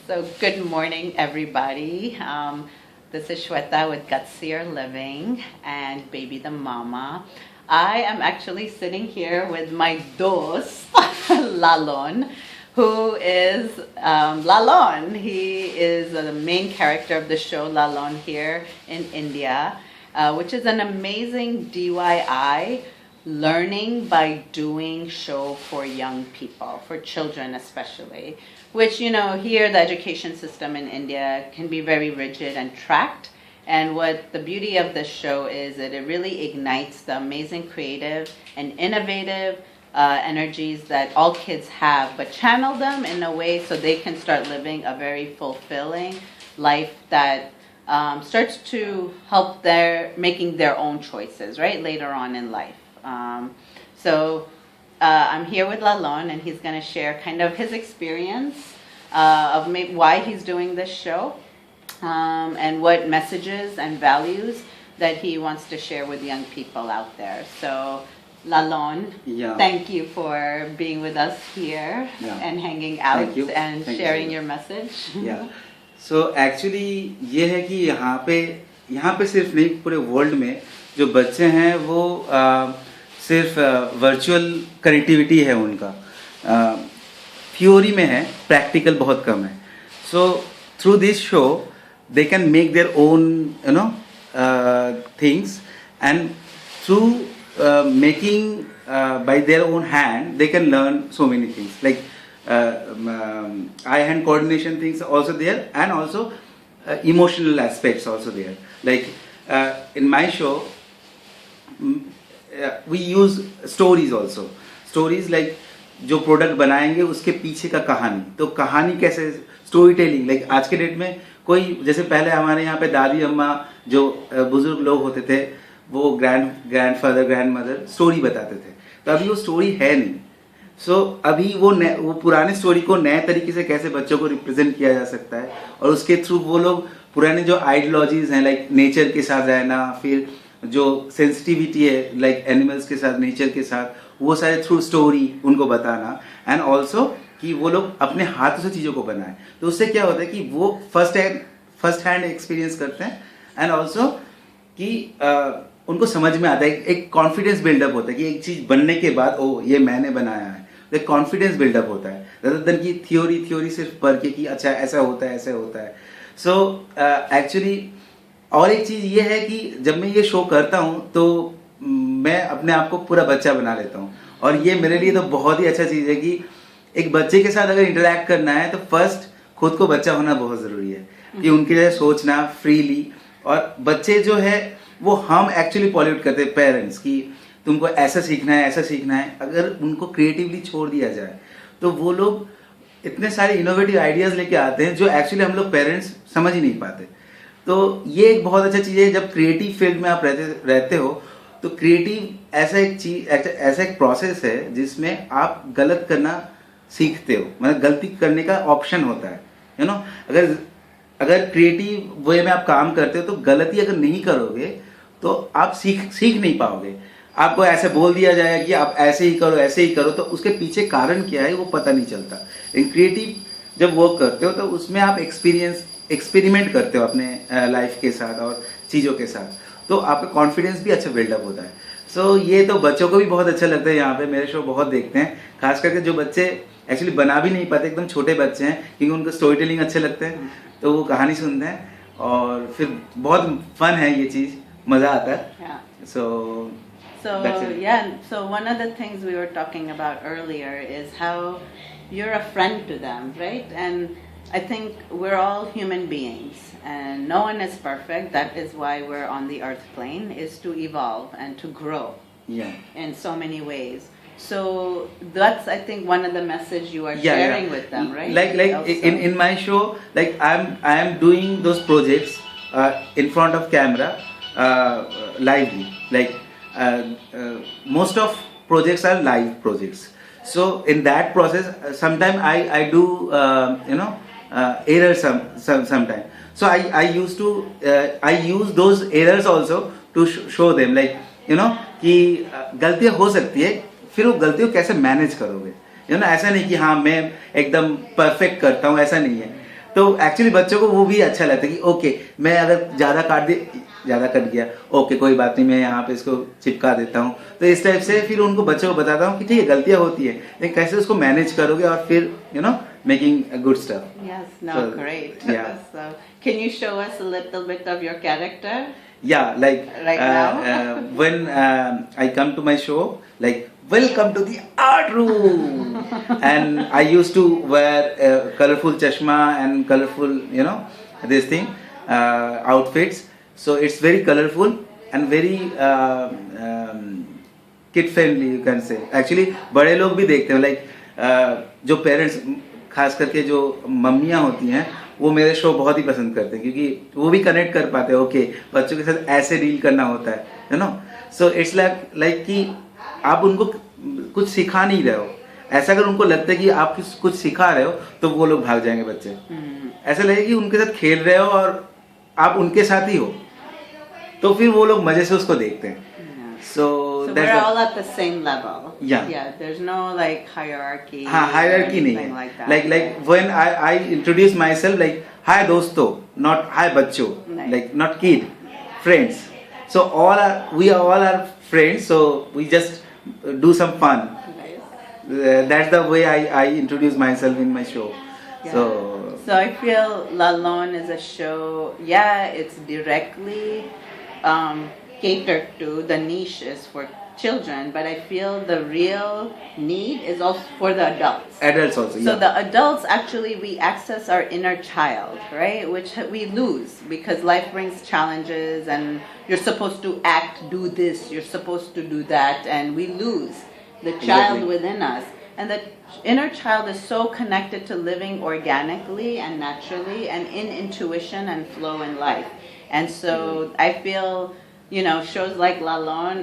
So good morning, everybody. This is Shweta with Gutsier Living and Baby the Mama. I am actually sitting here with my dost, Lalon, who is Lalon. He is the main character of the show Lalon here in India, which is an amazing DIY learning by doing show for young people, for children especially, which, you know, here the education system in India can be very rigid and tracked. And what the beauty of this show is that it really ignites the amazing creative and innovative energies that all kids have, but channel them in a way so they can start living a very fulfilling life that starts to help their making their own choices, right, later on in life. I'm here with Lalon, and he's going to share kind of his experience of why he's doing this show, and what messages and values that he wants to share with young people out there. So, Lalon, thank you for being with us here and hanging out and sharing your message. So actually ये है कि यहाँ पे सिर्फ नहीं, पूरे world में जो बच्चे हैं वो सिर्फ वर्चुअल कनेक्टिविटी है उनका, थ्योरी में है, प्रैक्टिकल बहुत कम है. So through this show they can make their own things, and through making by their own hand they can learn so many things, like eye hand coordination things also there, and also emotional aspects also there. Like in my show we use stories also. Stories like जो product बनाएंगे उसके पीछे का कहानी, तो कहानी कैसे, story telling. Like आज के डेट में कोई, जैसे पहले हमारे यहाँ पे दादी अम्मा जो बुजुर्ग लोग होते थे वो ग्रैंडफादर ग्रैंडमदर स्टोरी बताते थे, तो अभी वो स्टोरी है नहीं. सो अभी वो पुराने स्टोरी को नए तरीके से कैसे बच्चों को रिप्रेजेंट किया जा सकता है, और उसके थ्रू वो लोग पुराने जो आइडियोलॉजीज हैं, लाइक नेचर के साथ रहना, फिर जो सेंसिटिविटी है लाइक एनिमल्स के साथ, नेचर के साथ, वो सारे थ्रू स्टोरी उनको बताना. एंड ऑल्सो कि वो लोग अपने हाथों से चीज़ों को बनाएं, तो उससे क्या होता है कि वो फर्स्ट हैंड एक्सपीरियंस करते हैं, एंड ऑल्सो कि उनको समझ में आता है, एक कॉन्फिडेंस बिल्डअप होता है कि एक चीज़ बनने के बाद ओ ये मैंने बनाया है, एक कॉन्फिडेंस बिल्डअप होता है, rather than कि थ्योरी सिर्फ पढ़ के कि अच्छा ऐसा होता है ऐसा होता है. सो एक्चुअली और एक चीज़ ये है कि जब मैं ये शो करता हूँ तो मैं अपने आप को पूरा बच्चा बना लेता हूँ, और ये मेरे लिए तो बहुत ही अच्छा चीज़ है कि एक बच्चे के साथ अगर इंटरेक्ट करना है तो फर्स्ट खुद को बच्चा होना बहुत ज़रूरी है, कि उनके लिए सोचना फ्रीली. और बच्चे जो है वो हम एक्चुअली पॉल्यूट करते हैं पेरेंट्स, कि तुमको ऐसा सीखना है ऐसा सीखना है. अगर उनको क्रिएटिवली छोड़ दिया जाए तो वो लोग इतने सारे इनोवेटिव आइडियाज़ लेके आते हैं जो एक्चुअली हम लोग पेरेंट्स समझ ही नहीं पाते. तो ये एक बहुत अच्छा चीज़ है, जब क्रिएटिव फील्ड में आप रहते हो तो क्रिएटिव ऐसा एक प्रोसेस है जिसमें आप गलत करना सीखते हो, मतलब गलती करने का ऑप्शन होता है, यू नो. अगर क्रिएटिव वे में आप काम करते हो तो गलती अगर नहीं करोगे तो आप सीख नहीं पाओगे. आपको ऐसे बोल दिया जाएगा कि आप ऐसे ही करो, तो उसके पीछे कारण क्या है वो पता नहीं चलता. लेकिन क्रिएटिव जब वर्क करते हो तो उसमें आप एक्सपेरिमेंट करते हो अपने लाइफ के साथ और चीज़ों के साथ, तो आपका कॉन्फिडेंस भी अच्छा बिल्डअप होता है. सो ये तो बच्चों को भी बहुत अच्छा लगता है. यहाँ पे मेरे शो बहुत देखते हैं, खास करके जो बच्चे एक्चुअली बना भी नहीं पाते, एकदम छोटे बच्चे हैं, क्योंकि उनको स्टोरी टेलिंग अच्छे लगते हैं, तो वो कहानी सुनते हैं और फिर बहुत फन है ये चीज़, मज़ा आता है. So one of the things we were talking about earlier is how you're a friend to them, right? And I think we're all human beings, and no one is perfect. That is why we're on the earth plane, is to evolve and to grow in so many ways. So that's, I think, one of the message you are sharing with them, right? Like in my show, like I am doing those projects in front of camera lively. Like most of projects are live projects. So in that process, sometimes I do errors sometimes. So I used to I use those errors also to show them, like कि गलतियाँ हो सकती है, फिर वो गलतियों कैसे manage करोगे. ऐसा नहीं कि हाँ मैं एकदम परफेक्ट करता हूँ, ऐसा नहीं है. तो एक्चुअली बच्चों को वो भी अच्छा लगता है कि ओके, मैं अगर ज़्यादा कट गया, ओके कोई बात नहीं, मैं यहाँ पे इसको चिपका देता हूँ। तो इस टाइप से फिर उनको बच्चों को बताता हूँ कि ठीक है, गलतियाँ होती है, लेकिन कैसे उसको मैनेज करोगे और फिर making a good stuff. Yes, no, So, great. yeah. So, can you show us a little bit of your character? Yeah, like Right now? when I come to my show, like welcome to the art room, and I used to wear colorful chashma and colorful, this thing, outfits. So it's very colorful and very kid friendly, you can say. Actually, बड़े लोग भी देखते हैं, like जो parents, खास करके जो मम्मियाँ होती हैं, वो मेरे शो बहुत ही पसंद करते हैं, क्योंकि वो भी कनेक्ट कर पाते हैं, ओके बच्चों के साथ ऐसे डील करना होता है, सो इट्स लाइक कि आप उनको कुछ सिखा नहीं रहे हो। ऐसा अगर उनको लगता है कि आप कुछ सिखा रहे हो, तो वो लोग भाग जाएंगे बच्चे। ऐसा लगे कि उनके साथ खेल रहे हो और आप उनके साथ ही हो, तो फिर वो लोग मजे से उसको देखते हैं। So that's we're all at the same level. Yeah. Yeah, there's no like hierarchy. हाँ, hierarchy or नहीं anything है। like that. Like when I introduce myself, like hi दोस्तों, not hi बच्चों, Right. like not kid, friends. So we are all are friends. So we just do some fun. Nice. That's the way I introduce myself in my show. Yeah. So I feel La Lone is a show. Yeah, it's directly catered to. The niche is for children, but I feel the real need is also for the adults. adults also. So Yeah. the adults actually we access our inner child, right? Which we lose because life brings challenges and you're supposed to act, do this, you're supposed to do that, and we lose the child Exactly. within us. And the inner child is so connected to living organically and naturally and in intuition and flow in life. And so I feel, shows like La Lone